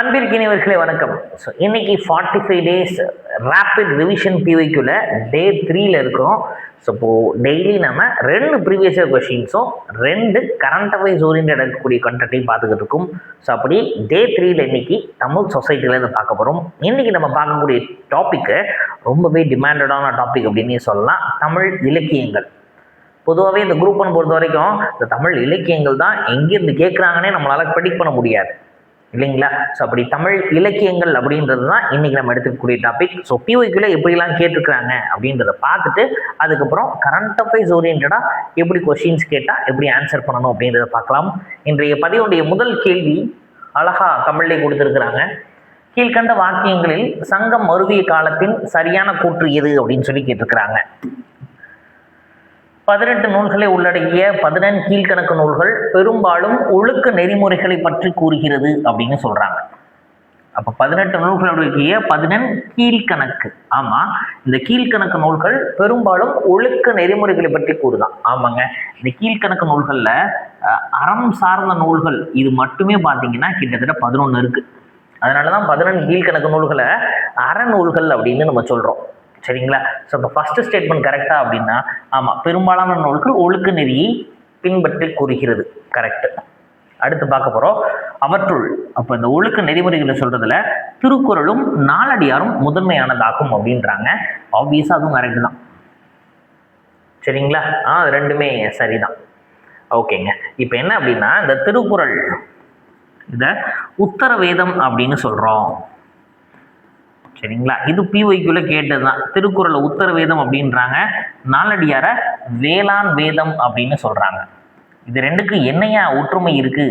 அன்பிற்கினியவர்களே வணக்கம். ஸோ இன்னைக்கு 45 days rapid revision பிவைக்குள்ள டே 3ல இருக்கிறோம். ஸோ இப்போது டெய்லி நம்ம 2 ப்ரீவியஸ் இயர் கொஷின்ஸும் 2 கரண்ட் அஃபேர்ஸ் ஓரியன்ட் இருக்கக்கூடிய கண்டென்ட்டையும் பார்த்துக்கிட்டு இருக்கோம். ஸோ அப்படி டே 3ல இன்னைக்கு தமிழ் சொசைட்டிலேருந்து பார்க்க போகிறோம். இன்னைக்கு நம்ம பார்க்கக்கூடிய டாப்பிக்கு ரொம்பவே டிமாண்டடான டாபிக் அப்படின்னே சொல்லலாம். தமிழ் இலக்கியங்கள். பொதுவாகவே இந்த குரூப் ஒன் பொறுத்த வரைக்கும் இந்த தமிழ் இலக்கியங்கள் தான் எங்கேருந்து கேட்குறாங்கன்னே நம்மளால் ப்ரெடிக்ட் பண்ண முடியாது இல்லைங்களா? ஸோ அப்படி தமிழ் இலக்கியங்கள் அப்படின்றது தான் இன்றைக்கி நம்ம எடுத்துக்கக்கூடிய டாபிக். ஸோ பிஒய்க்குள்ளே எப்படிலாம் கேட்டிருக்கிறாங்க அப்படின்றத பார்த்துட்டு அதுக்கப்புறம் கரண்ட் அஃபேர்ஸ் ஓரியன்டாக எப்படி கொஷின்ஸ் கேட்டால் எப்படி ஆன்சர் பண்ணணும் அப்படின்றத பார்க்கலாம். இன்றைய பதிவுடைய முதல் கேள்வி அழகா தமிழ்லே கொடுத்துருக்குறாங்க. கீழ்கண்ட வாக்கியங்களில் சங்கம் மருவிய காலத்தின் சரியான கூற்று எது அப்படின்னு சொல்லி கேட்டிருக்கிறாங்க. 18 நூல்களை உள்ளடங்கிய 14 கீழ்கணக்கு நூல்கள் பெரும்பாலும் ஒழுக்க நெறிமுறைகளை பற்றி கூறுகிறது அப்படின்னு சொல்றாங்க. அப்ப 18 நூல்களுடைய 14 கீழ்கணக்கு. ஆமா, இந்த கீழ்கணக்கு நூல்கள் பெரும்பாலும் ஒழுக்க நெறிமுறைகளை பற்றி கூறுதான். ஆமாங்க, இந்த கீழ்கணக்கு நூல்கள்ல அறம் சார்ந்த நூல்கள் இது மட்டுமே பார்த்தீங்கன்னா கிட்டத்தட்ட 11 இருக்கு. அதனாலதான் 14 கீழ்கணக்கு நூல்களை அறநூல்கள் அப்படின்னு நம்ம சொல்றோம். சரிங்களா? ஸோ இப்போ ஃபர்ஸ்ட் ஸ்டேட்மெண்ட் கரெக்டா அப்படின்னா ஆமாம், பெரும்பாலான நூல்கள் ஒழுக்க நெறியை பின்பற்றி கூறுகிறது. கரெக்டு. அடுத்து பார்க்க போகிறோம் அவற்றுள். அப்போ இந்த ஒழுக்க நெறிமுறைகளை சொல்றதுல திருக்குறளும் நாலடியாரும் முதன்மையானதாகும் அப்படின்றாங்க. ஆப்வியஸாக அதுவும் கரெக்டு தான். சரிங்களா? அது ரெண்டுமே சரிதான். ஓகேங்க. இப்போ என்ன அப்படின்னா இந்த திருக்குறள் இதை உத்தர வேதம் அப்படின்னு சொல்கிறோம். சரிங்களா? இது பிஒய்க்குள்ள கேட்டதுதான். திருக்குறளை உத்தர வேதம் அப்படின்றாங்க, நாலடியார வேளாண் வேதம் அப்படின்னு சொல்றாங்க. இது ரெண்டுக்கு என்னையா ஒற்றுமை இருக்கு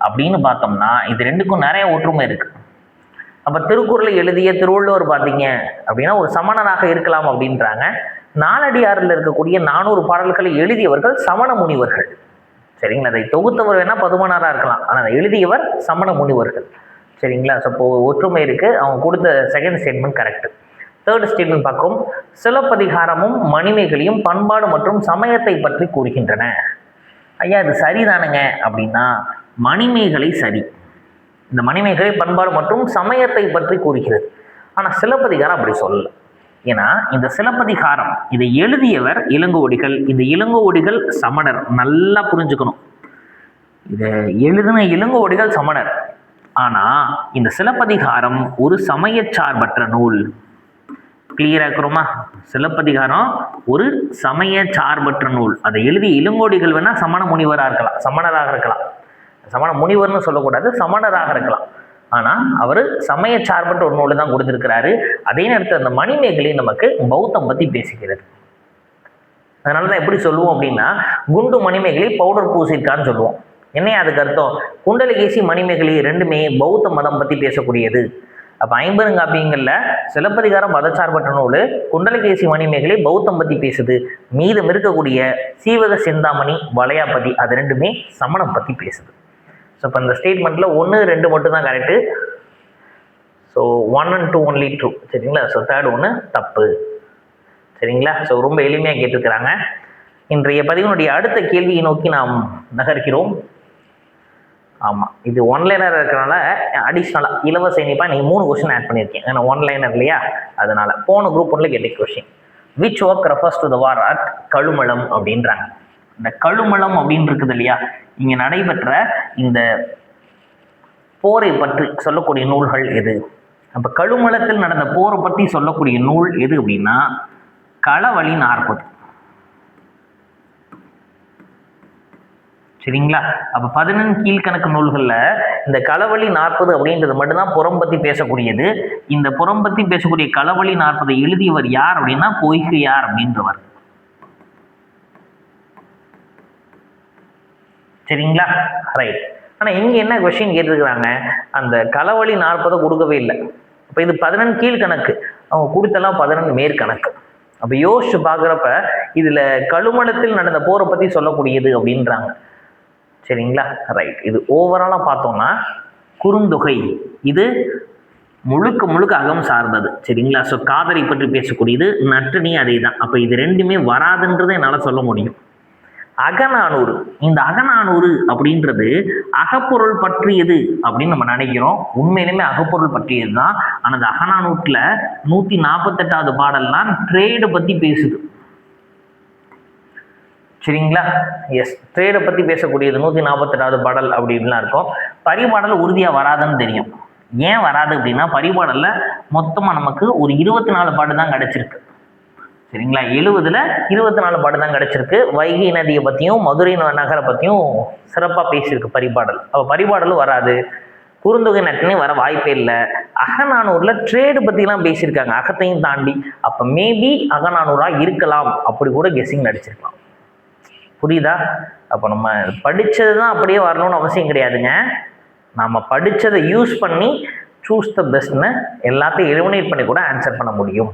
அப்படின்னு பார்த்தோம்னா இது ரெண்டுக்கும் நிறைய ஒற்றுமை இருக்கு. அப்ப திருக்குறளை எழுதிய திருவள்ளுவர் பார்த்தீங்க அப்படின்னா ஒரு சமணனாக இருக்கலாம் அப்படின்றாங்க. நாலடியாரில் இருக்கக்கூடிய 400 பாடல்களை எழுதியவர்கள் சமண முனிவர்கள். சரிங்களா? அதை தொகுத்தவர் வேணா பதுமனாரா இருக்கலாம், ஆனால் அதை எழுதியவர் சமண முனிவர்கள். சரிங்களா? ஸோ இப்போ ஒற்றுமை இருக்குது. அவங்க கொடுத்த second statement correct. Third statement பார்க்கும். சிலப்பதிகாரமும் மணிமேகலையும் பண்பாடு மற்றும் சமயத்தை பற்றி கூறுகின்றன. ஐயா இது சரிதானுங்க அப்படின்னா மணிமேகலை சரி. இந்த மணிமேகலை பண்பாடு மற்றும் சமயத்தை பற்றி கூறுகிறது. ஆனால் சிலப்பதிகாரம் அப்படி சொல்லலை. ஏன்னா இந்த சிலப்பதிகாரம் இதை எழுதியவர் இளங்கோவடிகள். இந்த இளங்கோவடிகள் சமணர். நல்லா புரிஞ்சுக்கணும், இதை எழுதின இளங்கோவடிகள் சமணர். ஆனா இந்த சிலப்பதிகாரம் ஒரு சமய சார்பற்ற நூல். கிளியரா இருக்கிறோமா? சிலப்பதிகாரம் ஒரு சமய சார்பற்ற நூல். அதை எழுதி இளங்கோடிகள் வேணா சமண முனிவராக இருக்கலாம், சமணராக இருக்கலாம். சமண முனிவர்னு சொல்லக்கூடாது, சமணராக இருக்கலாம். ஆனா அவர் சமய சார்பற்ற ஒரு நூலை தான் கொடுத்திருக்கிறாரு. அதே நேரத்தில் அந்த மணிமேகலை நமக்கு பௌத்தம் பத்தி பேசுகிறது. அதனாலதான் எப்படி சொல்லுவோம் அப்படின்னா குண்டு மணிமேகலை பவுடர் பூசிருக்கான்னு சொல்லுவோம். என்னையா அதுக்கு அர்த்தம்? குண்டலகேசி மணிமேகலை ரெண்டுமே பௌத்த மதம் பற்றி பேசக்கூடியது. அப்போ 50 காப்பியங்களில் சிலப்பதிகாரம் மதச்சார்பற்ற நூல், குண்டலகேசி மணிமேகலை பௌத்தம் பற்றி பேசுது. மீதம் இருக்கக்கூடிய சீவக சிந்தாமணி வளையாபதி அது ரெண்டுமே சமணம் பற்றி பேசுது. ஸோ இப்போ இந்த ஸ்டேட்மெண்ட்டில் 1, 2 மட்டும் தான் correct. So 1 and 2 only true. சரிங்களா? ஸோ தேர்ட் ஒன்று தப்பு. சரிங்களா? ஸோ ரொம்ப எளிமையாக கேட்டிருக்கிறாங்க. இன்றைய பதிவினுடைய அடுத்த கேள்வியை நோக்கி நாம் நகர்கிறோம். ஆமாம், இது ஒன்லைனர் இருக்கிறனால அடிஷ்னலாக இலவச இனிப்பா நீங்கள் 3 கொஸ்டின் ஆட் பண்ணியிருக்கேன். ஏன்னா ஒன்லைனர் இல்லையா? அதனால போன குரூப் ஒன்றில் கேட்ட question which work refers to the war at Kazhumalam அப்படின்றாங்க. இந்த கழுமலம் அப்படின்னு இருக்குது இல்லையா, இங்கே நடைபெற்ற இந்த போரை பற்றி சொல்லக்கூடிய நூல்கள் எது? அப்போ கழுமலத்தில் நடந்த போரை பற்றி சொல்லக்கூடிய நூல் எது அப்படின்னா களவழி 40. சரிங்களா? அப்ப 14 கீழ்கணக்கு நூல்கள்ல இந்த களவழி 40 அப்படின்றது மட்டும்தான் புறம் பத்தி பேசக்கூடியது. இந்த புறம் பத்தி பேசக்கூடிய களவழி 40 எழுதியவர் யார் அப்படின்னா பொய்கையார் அப்படின்றவர். சரிங்களா? ரைட். ஆனா இங்க என்ன கொஸ்டின் கேட்டிருக்கிறாங்க, அந்த களவழி 40 கொடுக்கவே இல்லை. அப்ப இது 14 கீழ்கணக்கு, அவங்க கொடுத்தெல்லாம் 14 மேற்கணக்கு. அப்ப யோசிச்சு பாக்குறப்ப இதுல கழுமலத்தில் நடந்த போரை பத்தி சொல்லக்கூடியது அப்படின்றாங்க. சரிங்களா? ரைட். இது ஓவராலாக பார்த்தோம்னா குறுந்தொகை இது முழுக்க முழுக்க அகம் சார்ந்தது. சரிங்களா? ஸோ காதலை பற்றி பேசக்கூடியது, நற்றினி அதே தான். அப்போ இது ரெண்டுமே வராதுன்றதை என்னால் சொல்ல முடியும். அகநானூறு. இந்த அகநானூறு அப்படின்றது அகப்பொருள் பற்றியது அப்படின்னு நம்ம நினைக்கிறோம். உண்மையிலுமே அகப்பொருள் பற்றியது தான். ஆனால் அந்த அகநானூற்றுல 148வது பாடல்லாம் ட்ரேடு பத்தி பேசுது. சரிங்களா? எஸ், ட்ரேடை பத்தி பேசக்கூடியது 148வது பாடல் அப்படின்லாம் இருக்கும். பரிபாடல் உறுதியா வராதுன்னு தெரியும். ஏன் வராது அப்படின்னா பரிபாடல்ல மொத்தமா நமக்கு ஒரு 24 பாட்டு தான் கிடைச்சிருக்கு. சரிங்களா? 70ல் 24 பாட்டு தான் கிடைச்சிருக்கு. வைகை நதியை பத்தியும் மதுரை நகரை பத்தியும் சிறப்பா பேசியிருக்கு பரிபாடல். அப்ப பரிபாடலும் வராது. குறுந்தொகை நட்டினையும் வர வாய்ப்பே இல்லை. அகநானூறுல ட்ரேடு பத்திலாம் பேசியிருக்காங்க, அகத்தையும் தாண்டி. அப்ப மேபி அகநானூறா இருக்கலாம், அப்படி கூட கெஸ்ஸிங் நடிச்சிருக்கலாம். புரியுதா? அப்போ நம்ம படித்தது தான் அப்படியே வரணும்னு அவசியம் கிடையாதுங்க. நம்ம படித்ததை யூஸ் பண்ணி சூஸ் த பெஸ்ட்னு எல்லாத்தையும் எலிமினேட் பண்ணி கூட ஆன்சர் பண்ண முடியும்.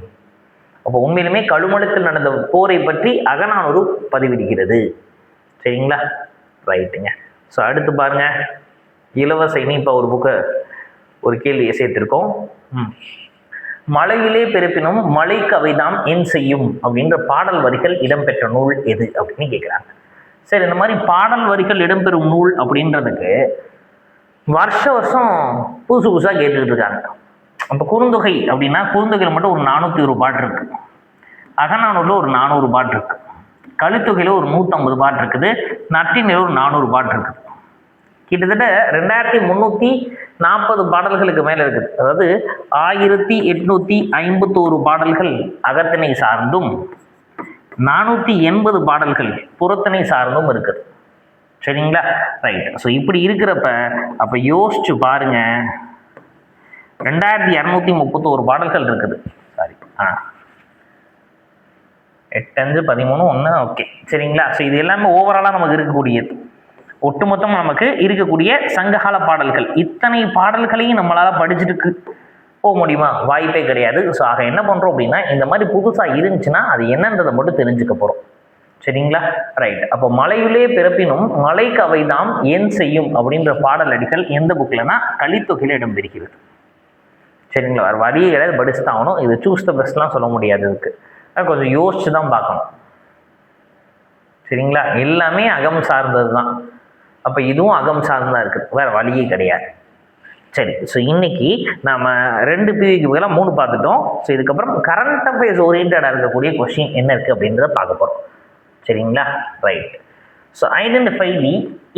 அப்போ உண்மையிலுமே கழுமலத்தில் நடந்த போரை பற்றி அகநானூறு பதிவிடுகிறது. சரிங்களா? ரைட்டுங்க. ஸோ அடுத்து பாருங்க, இலவச இனிப்பா ஒரு புக்கை ஒரு கேள்வியை சேர்த்திருக்கோம். மலையிலே பிறப்பினும் மலை கவைதாம் என் செய்யும் அப்படின்ற பாடல் வரிகள் இடம்பெற்ற நூல் எது அப்படின்னு கேட்குறாங்க. சரி, இந்த மாதிரி பாடல் வரிகள் இடம்பெறும் நூல் அப்படின்றதுக்கு வருஷம் புதுசு புதுசாக கேட்டுக்கிட்டு இருக்காங்க. அப்போ குறுந்தொகை அப்படின்னா குறுந்தொகையில் மட்டும் ஒரு 401 பாட்டு இருக்கு. அகநானூறுல ஒரு 400 பாட்டு இருக்கு. கலித்தொகையில ஒரு 150 பாட்டு இருக்குது. நற்றினில ஒரு 400 பாட்டு இருக்குது. கிட்டத்தட்ட 2340 பாடல்களுக்கு மேல இருக்குது. அதாவது 1851 பாடல்கள் அகத்திணை சார்ந்தும் 480 பாடல்கள் புறத்திணை சார்ந்தும் இருக்குது. சரிங்களா? ரைட். ஸோ இப்படி இருக்கிறப்ப அப்ப யோசிச்சு பாருங்க, 2231 பாடல்கள் இருக்குது. சாரி, 8 5 13 1. ஓகே, சரிங்களா? ஸோ இது எல்லாமே ஓவராலாக நமக்கு இருக்கக்கூடியது. ஒட்டுமொத்தம் நமக்கு இருக்கக்கூடிய சங்ககால பாடல்கள். இத்தனை பாடல்களையும் நம்மளால படிச்சுட்டு போக முடியுமா? வாய்ப்பே கிடையாது. ஸோ ஆக என்ன பண்றோம் அப்படின்னா, இந்த மாதிரி புதுசா இருந்துச்சுன்னா அது என்னன்றதை மட்டும் தெரிஞ்சுக்க போறோம். சரிங்களா? ரைட். அப்போ மலையிலே பிறப்பினும் மலைக்கு அவைதாம் என் செய்யும் அப்படின்ற பாடல் அடிகள் எந்த புக்லன்னா கலித்தொகையில இடம்பெறுகிறது. சரிங்களா? வரியை கிடையாது, படிச்சு தான் ஆகணும். இது சூஸ் த பெஸ்ட்லாம் சொல்ல முடியாது. இதுக்கு கொஞ்சம் யோசிச்சு தான் பார்க்கணும். சரிங்களா? எல்லாமே அகம் சார்ந்தது தான். அப்போ இதுவும் அகம் சார்ந்தா இருக்குது, வேற வழியே கிடையாது. சரி, ஸோ இன்னைக்கு நம்ம 2 பிவிக்கு 3 பார்த்துட்டோம். ஸோ இதுக்கப்புறம் கரண்ட் அஃபேர்ஸ் ஓரியன்டாக இருக்கக்கூடிய கொஸ்டின் என்ன இருக்குது அப்படின்றத பார்க்க போகிறோம். சரிங்களா? ரைட். ஸோ ஐடென்டிஃபை தி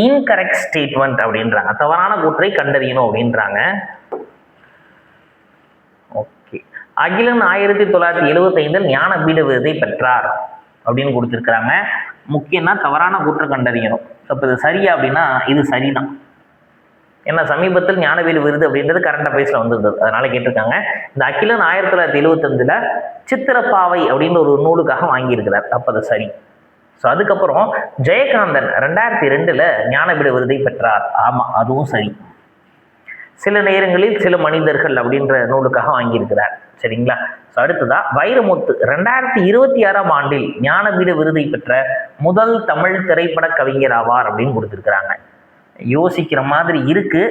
இன்கரெக்ட் ஸ்டேட்மெண்ட் அப்படின்றாங்க. தவறான கூற்றை கண்டறியணும் அப்படின்றாங்க. ஓகே. அகிலன் 1975 ஞானபீட விருதை பெற்றார் அப்படின்னு கொடுத்துருக்குறாங்க. முக்கியம்னா தவறான கூற்றை கண்டறியணும். அப்போ இது சரியா அப்படின்னா இது சரிதான். ஏன்னா சமீபத்தில் ஞானபீட விருது அப்படின்றது கரண்ட் அஃபேர்ஸ்ல வந்திருந்தது, அதனால கேட்டிருக்காங்க. இந்த அகிலன் 1975 சித்திரப்பாவை அப்படின்னு ஒரு நூலுக்காக வாங்கியிருக்கிறார். அப்போ அது சரி. ஸோ அதுக்கப்புறம் ஜெயகாந்தன் 2002 ஞானபீட விருதை பெற்றார். ஆமாம், அதுவும் சரி. சில நேரங்களில் சில மனிதர்கள் அப்படின்ற நூலுக்காக வாங்கியிருக்கிறார். சரிங்களா? ஸோ அடுத்ததா வைரமுத்து 2026 ஞானபீட விருதை பெற்ற முதல் தமிழ் திரைப்பட கவிஞர் ஆவார் அப்படின்னு கொடுத்துருக்குறாங்க. யோசிக்கிற மாதிரி இருக்கு.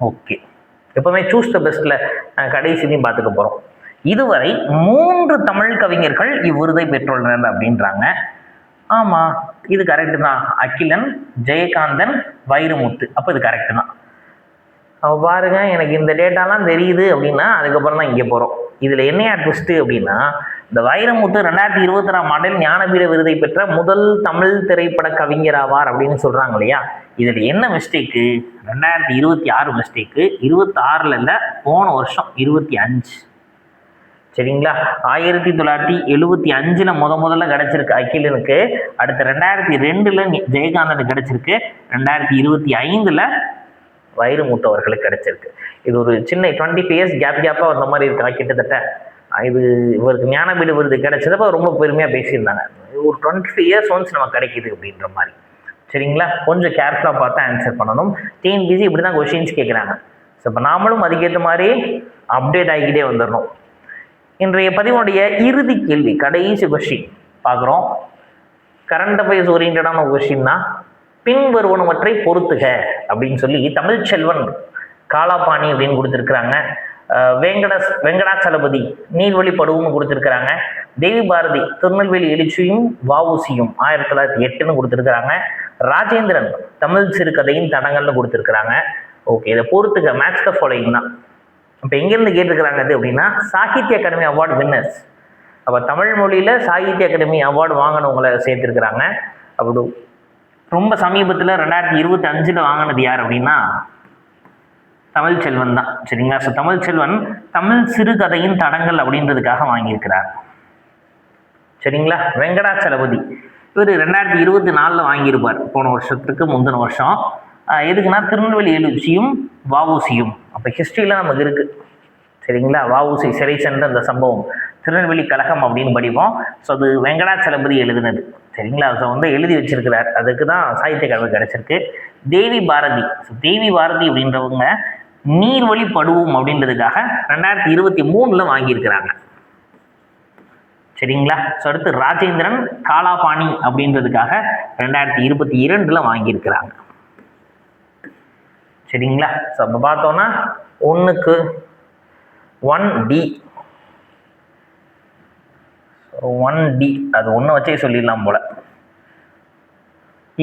ஓகே, எப்பவுமே சூஸ் த பெஸ்ட்ல கடைசிலையும் பார்த்துக்க போறோம். இதுவரை 3 தமிழ் கவிஞர்கள் இவ்விருதை பெற்றுள்ளனர் அப்படின்றாங்க. ஆமா, இது கரெக்டு தான். அகிலன், ஜெயகாந்தன், வைரமுத்து. அப்போ இது கரெக்டு தான். பாருங்க, எனக்கு இந்த டேட்டாலாம் தெரியுது அப்படின்னா அதுக்கப்புறம் தான் இங்கே போகிறோம். இதில் என்னையா ட்விஸ்ட்டு அப்படின்னா, இந்த வைரமுத்து 2026 ஞானபீட விருதை பெற்ற முதல் தமிழ் திரைப்பட கவிஞர் ஆவார் அப்படின்னு சொல்கிறாங்க இல்லையா? இதில் என்ன மிஸ்டேக்கு? 2026 மிஸ்டேக்கு, 26 இல்லை, போன வருஷம் 25. சரிங்களா? 1975 முதல்ல கிடைச்சிருக்கு அகிலனுக்கு. அடுத்து 2002 ஜெயகாந்தனுக்கு கிடைச்சிருக்கு. 2025 வைரமுத்து அவர்களுக்கு கிடைச்சிருக்கு. இது ஒரு சின்ன 25 இயர்ஸ் கேப்பா வந்த மாதிரி இருக்கா கிட்டத்தட்ட. இது இவருக்கு ஞானபீட விருது கிடைச்சதப்ப ரொம்ப பெருமையாக பேசியிருந்தாங்க. ஒரு 25 இயர்ஸ் ஒன்ஸ் நமக்கு கிடைக்குது அப்படின்ற மாதிரி. சரிங்களா? கொஞ்சம் கேர்ஃபுல்லாக பார்த்து ஆன்சர் பண்ணணும். டிஎன்பிசி இப்படி தான் கொஸ்டின்ஸ் கேட்குறாங்க. ஸோ இப்போ நாமளும் அதுக்கேற்ற மாதிரி அப்டேட் ஆகிக்கிட்டே வந்துடணும். இன்றைய பதிவுடைய இறுதி கேள்வி, கடைசி கொஸ்டின் பார்க்குறோம். கரண்ட் அஃபேர்ஸ் ஓரியன்டான கொஸ்டின்னா, பின்வருவனவற்றை பொறுத்துக அப்படின்னு சொல்லி தமிழ்ச்செல்வன் காலாபாணி அப்படின்னு கொடுத்துருக்குறாங்க. வெங்கடாச்சலபதி நீர்வழி படுவுன்னு கொடுத்துருக்குறாங்க. தேவி பாரதி திருநெல்வேலி எழுச்சியும் வஉசியும் 1908ன்னு கொடுத்துருக்குறாங்க. ராஜேந்திரன் தமிழ் சிறுகதையின் தடங்கள்னு கொடுத்துருக்குறாங்க. ஓகே, இதை பொறுத்துக்க மேட்ச் த ஃபாலோயிங் தான். இப்போ எங்கேருந்து கேட்டிருக்கிறாங்க அது அப்படின்னா சாகித்ய அகாடமி அவார்டு வின்னர்ஸ். அப்போ தமிழ் மொழியில் சாகித்ய அகாடமி அவார்டு வாங்கினவங்களை சேர்த்துருக்குறாங்க. அப்படி ரொம்ப சமீபத்தில் 2025 வாங்கினது யார் அப்படின்னா தமிழ்ச்செல்வன் தான். சரிங்களா? ஸோ தமிழ்ச்செல்வன் தமிழ் சிறுகதையின் தடங்கள் அப்படின்றதுக்காக வாங்கியிருக்கிறார். சரிங்களா? வெங்கடாச்சலபதி இவர் 2024 வாங்கியிருப்பார், போன வருஷத்துக்கு முந்தின வருஷம். எதுக்குன்னா திருநெல்வேலி எழுச்சியும் வஉசியும். அப்போ ஹிஸ்ட்ரியில் நமக்கு இருக்குது. சரிங்களா? வஉசி சிறை சென்ற அந்த சம்பவம் திருநெல்வேலி கழகம் அப்படின்னு படிப்போம். ஸோ அது வெங்கடாச்சலபதி எழுதுனது. சரிங்களா? ஸோ எழுதி வச்சிருக்கிறார். அதுக்கு தான் சாகித்ய அகாடமி கிடைச்சிருக்கு. தேவி பாரதி, ஸோ தேவி பாரதி அப்படின்றவங்க நீர்வழி படுவோம் அப்படின்றதுக்காக 2023 வாங்கியிருக்கிறாங்க. சரிங்களா? ஸோ அடுத்து ராஜேந்திரன் காலாபாணி அப்படின்றதுக்காக 2022 வாங்கியிருக்கிறாங்க. சரிங்களா? ஸோ அப்போ பார்த்தோன்னா 1க்கு 1D 1D அது 1 வச்சே சொல்லிடலாம் போல,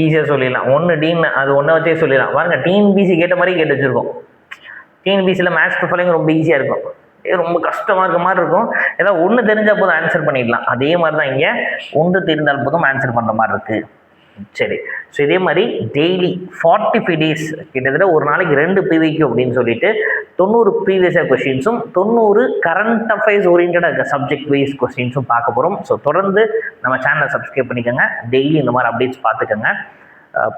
ஈஸியாக சொல்லிடலாம். 1Dன்னு அது 1 வச்சே சொல்லிடலாம். பாருங்க, டிஎன்பிசி கேட்ட மாதிரி கேட்டு வச்சுருக்கோம். டிஎன்பிசியில் மேத்ஸ் ப்ரிஃபரிங் ரொம்ப ஈஸியாக இருக்கும், ரொம்ப கஷ்டமாக இருக்க மாதிரி இருக்கும். ஏதாவது 1 தெரிஞ்சால் போதும் ஆன்சர் பண்ணிடலாம். அதே மாதிரி தான் இங்கே 1 தெரிந்தால் போதும் ஆன்சர் பண்ணுற மாதிரி இருக்குது. சரி, ஸோ இதே மாதிரி டெய்லி 45 days கிட்டத்தட்ட ஒரு நாளைக்கு 2 PVQ அப்படின்னு சொல்லிட்டு 90 ப்ரீவியஸ் இயர் கொஸ்டின்ஸும் 90 கரண்ட் அஃபேர்ஸ் ஓரியன்டாக சப்ஜெக்ட் வைஸ் கொஸ்டின்ஸும் பார்க்க போகிறோம். ஸோ தொடர்ந்து நம்ம சேனலை சப்ஸ்கிரைப் பண்ணிக்கோங்க. டெய்லி இந்த மாதிரி அப்டேட்ஸ் பார்த்துக்கோங்க.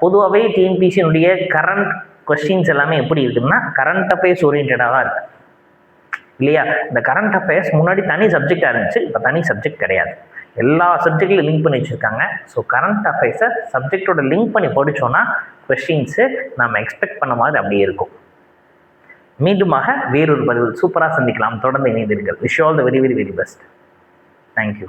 பொதுவாகவே டிஎன்பிசியினுடைய கரண்ட் கொஸ்டின்ஸ் எல்லாமே எப்படி இருக்குதுன்னா கரண்ட் அஃபேர்ஸ் ஓரியன்டாக தான் இருக்குது இல்லையா? இந்த கரண்ட் அஃபேர்ஸ் முன்னாடி தனி சப்ஜெக்டாக இருந்துச்சு, இப்போ தனி சப்ஜெக்ட் கிடையாது. எல்லா சப்ஜெக்ட்லையும் லிங்க் பண்ணி வச்சுருக்காங்க. ஸோ கரண்ட் அஃபேர்ஸை சப்ஜெக்டோட லிங்க் பண்ணி படித்தோன்னா கொஸ்டின்ஸு நம்ம எக்ஸ்பெக்ட் பண்ண மாதிரி அப்படியே இருக்கும். மீண்டுமாக வேறொரு பதிவில் சூப்பராக சந்திக்கலாம். தொடர்ந்து இணைந்தீர்கள். Wish all the very very very best. Thank you.